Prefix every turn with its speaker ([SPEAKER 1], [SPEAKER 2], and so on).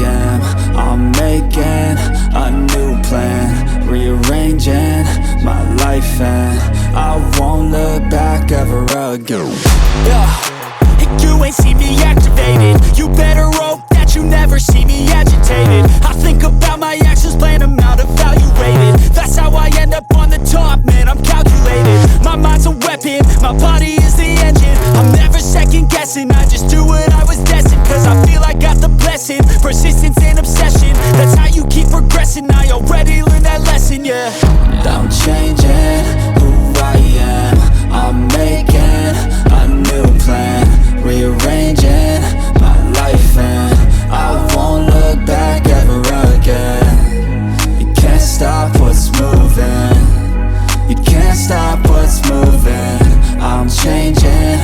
[SPEAKER 1] am. I'm making a new plan, rearranging my life, and I won't look back ever again.
[SPEAKER 2] You ain't see me activated. You better hope that you never see me agitated. I think about my actions, plan them out, evaluated. That's how I end up on the top, man, I'm calculated. My mind's a weapon, my body is the engine. I'm never second guessing, I just do what I was destined. Cause I feel I got the blessing, persistence and obsession. That's how you keep progressing, I already learned that lesson, yeah.
[SPEAKER 1] I'm changing who I am. I'm making a new plan, rearranging my life, and I won't look back ever again. You can't stop what's moving, you can't stop what's